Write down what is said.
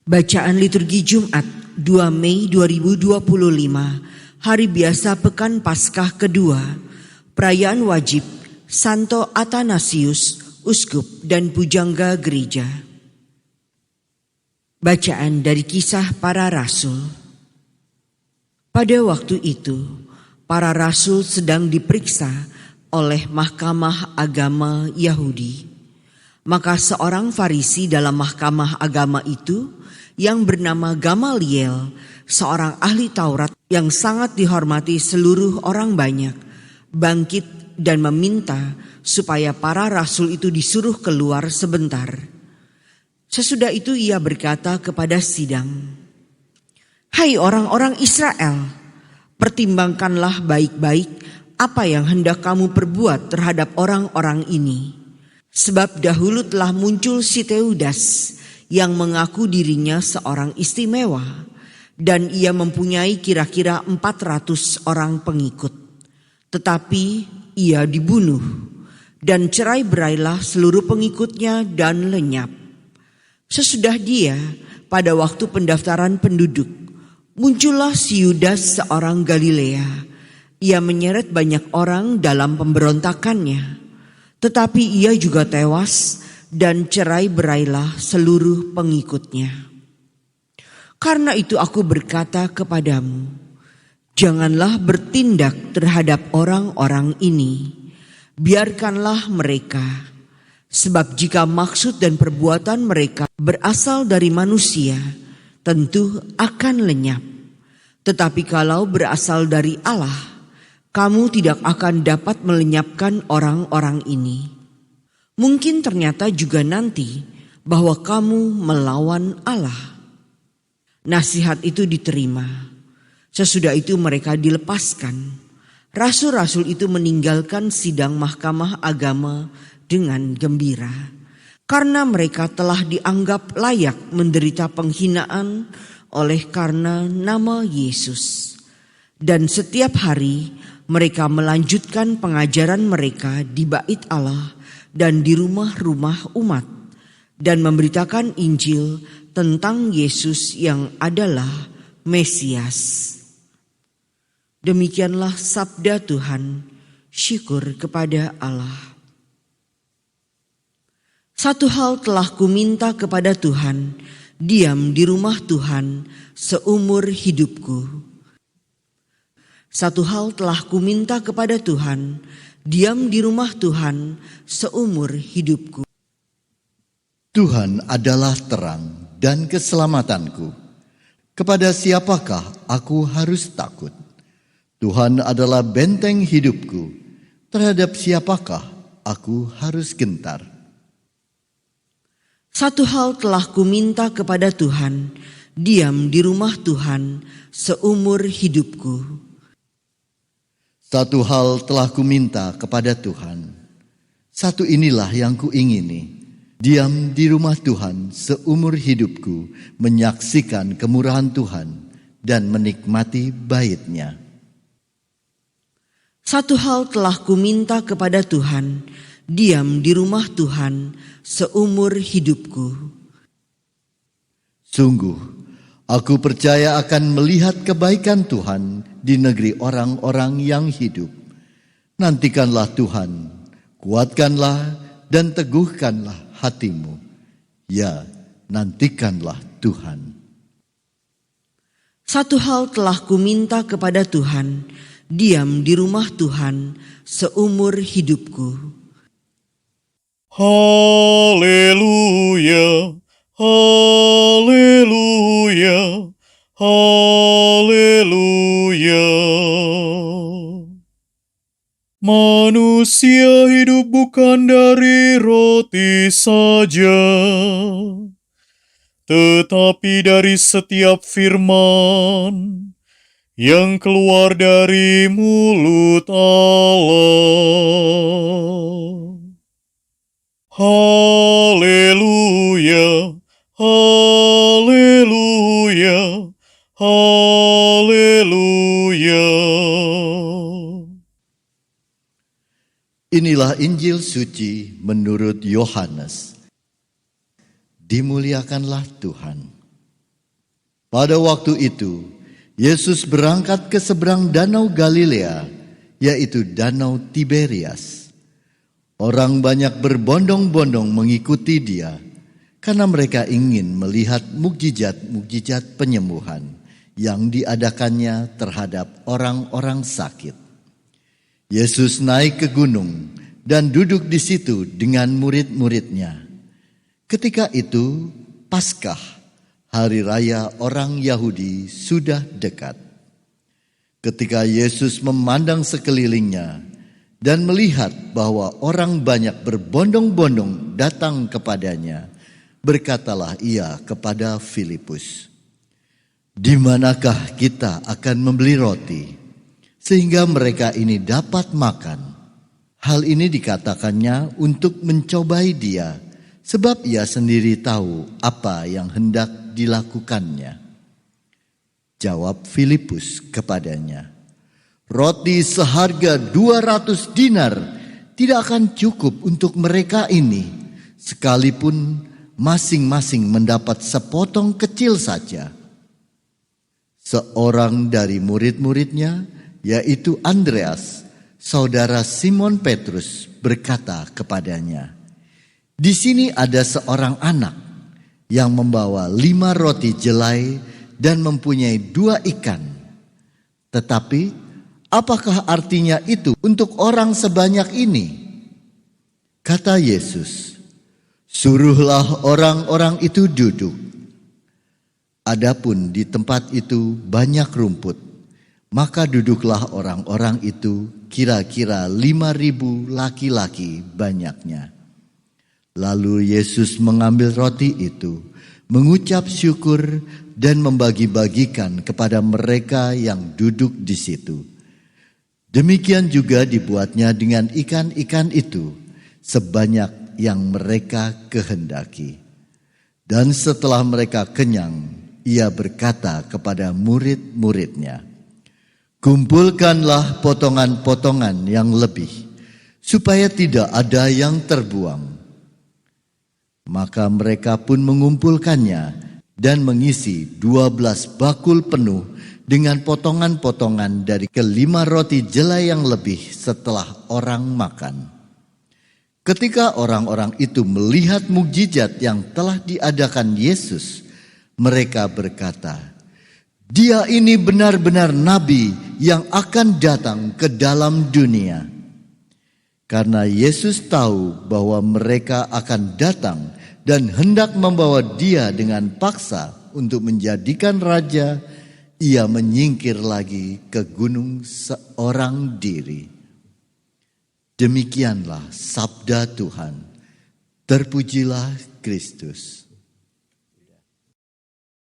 Bacaan liturgi Jumat 2 Mei 2025, hari biasa Pekan Paskah kedua, perayaan wajib Santo Athanasius, Uskup dan Pujangga Gereja. Bacaan dari Kisah Para Rasul. Pada waktu itu, para rasul sedang diperiksa oleh Mahkamah Agama Yahudi. Maka seorang Farisi dalam Mahkamah Agama itu yang bernama Gamaliel, seorang ahli Taurat yang sangat dihormati seluruh orang banyak, bangkit dan meminta supaya para rasul itu disuruh keluar sebentar. Sesudah itu ia berkata kepada sidang, "Hai orang-orang Israel, pertimbangkanlah baik-baik apa yang hendak kamu perbuat terhadap orang-orang ini. Sebab dahulu telah muncul si Teudas yang mengaku dirinya seorang istimewa, dan ia mempunyai kira-kira 400 orang pengikut. Tetapi ia dibunuh, dan cerai-berailah seluruh pengikutnya dan lenyap. Sesudah dia, pada waktu pendaftaran penduduk, muncullah si Yudas seorang Galilea. Ia menyeret banyak orang dalam pemberontakannya. Tetapi ia juga tewas dan cerai-berailah seluruh pengikutnya. Karena itu aku berkata kepadamu, janganlah bertindak terhadap orang-orang ini. Biarkanlah mereka. Sebab jika maksud dan perbuatan mereka berasal dari manusia, tentu akan lenyap. Tetapi kalau berasal dari Allah, kamu tidak akan dapat melenyapkan orang-orang ini. Mungkin ternyata juga nanti bahwa kamu melawan Allah." Nasihat itu diterima. Sesudah itu mereka dilepaskan. Rasul-rasul itu meninggalkan sidang Mahkamah Agama dengan gembira, karena mereka telah dianggap layak menderita penghinaan oleh karena nama Yesus. Dan setiap hari mereka melanjutkan pengajaran mereka di bait Allah dan di rumah-rumah umat, dan memberitakan Injil tentang Yesus yang adalah Mesias. Demikianlah sabda Tuhan. Syukur kepada Allah. Satu hal telah kuminta kepada Tuhan, diam di rumah Tuhan seumur hidupku. Satu hal telah kuminta kepada Tuhan, diam di rumah Tuhan seumur hidupku. Tuhan adalah terang dan keselamatanku. Kepada siapakah aku harus takut? Tuhan adalah benteng hidupku. Terhadap siapakah aku harus gentar? Satu hal telah kuminta kepada Tuhan, diam di rumah Tuhan seumur hidupku. Satu hal telah kuminta kepada Tuhan. Satu inilah yang kuingini, diam di rumah Tuhan seumur hidupku, menyaksikan kemurahan Tuhan dan menikmati bait-Nya. Satu hal telah kuminta kepada Tuhan, diam di rumah Tuhan seumur hidupku. Sungguh, aku percaya akan melihat kebaikan Tuhan di negeri orang-orang yang hidup. Nantikanlah Tuhan, kuatkanlah dan teguhkanlah hatimu. Ya, nantikanlah Tuhan. Satu hal telah kuminta kepada Tuhan, diam di rumah Tuhan seumur hidupku. Haleluya, haleluya, haleluya. Manusia hidup bukan dari roti saja, tetapi dari setiap firman yang keluar dari mulut Allah. Haleluya, haleluya, haleluya. Inilah Injil suci menurut Yohanes. Dimuliakanlah Tuhan. Pada waktu itu, Yesus berangkat ke seberang danau Galilea, yaitu danau Tiberias. Orang banyak berbondong-bondong mengikuti dia, karena mereka ingin melihat mukjizat-mukjizat penyembuhan yang diadakannya terhadap orang-orang sakit. Yesus naik ke gunung dan duduk di situ dengan murid-muridnya. Ketika itu, Paskah, hari raya orang Yahudi, sudah dekat. Ketika Yesus memandang sekelilingnya dan melihat bahwa orang banyak berbondong-bondong datang kepadanya, berkatalah ia kepada Filipus, "Di manakah kita akan membeli roti sehingga mereka ini dapat makan?" Hal ini dikatakannya untuk mencobai dia, sebab ia sendiri tahu apa yang hendak dilakukannya. Jawab Filipus kepadanya, "Roti seharga 200 dinar tidak akan cukup untuk mereka ini, sekalipun masing-masing mendapat sepotong kecil saja." Seorang dari murid-muridnya, yaitu Andreas, saudara Simon Petrus, berkata kepadanya, "Di sini ada seorang anak yang membawa 5 roti jelai dan mempunyai 2 ikan. Tetapi apakah artinya itu untuk orang sebanyak ini?" Kata Yesus, "Suruhlah orang-orang itu duduk." Adapun di tempat itu banyak rumput, maka duduklah orang-orang itu, kira-kira 5.000 laki-laki banyaknya. Lalu Yesus mengambil roti itu, mengucap syukur dan membagi-bagikan kepada mereka yang duduk di situ. Demikian juga dibuatnya dengan ikan-ikan itu, sebanyak yang mereka kehendaki. Dan setelah mereka kenyang, ia berkata kepada murid-muridnya, "Kumpulkanlah potongan-potongan yang lebih, supaya tidak ada yang terbuang." Maka mereka pun mengumpulkannya dan mengisi 12 bakul penuh dengan potongan-potongan dari ke-5 roti jelai yang lebih setelah orang makan. Ketika orang-orang itu melihat mukjizat yang telah diadakan Yesus, mereka berkata, "Dia ini benar-benar nabi yang akan datang ke dalam dunia." Karena Yesus tahu bahwa mereka akan datang dan hendak membawa dia dengan paksa untuk menjadikan raja, ia menyingkir lagi ke gunung seorang diri. Demikianlah sabda Tuhan. Terpujilah Kristus.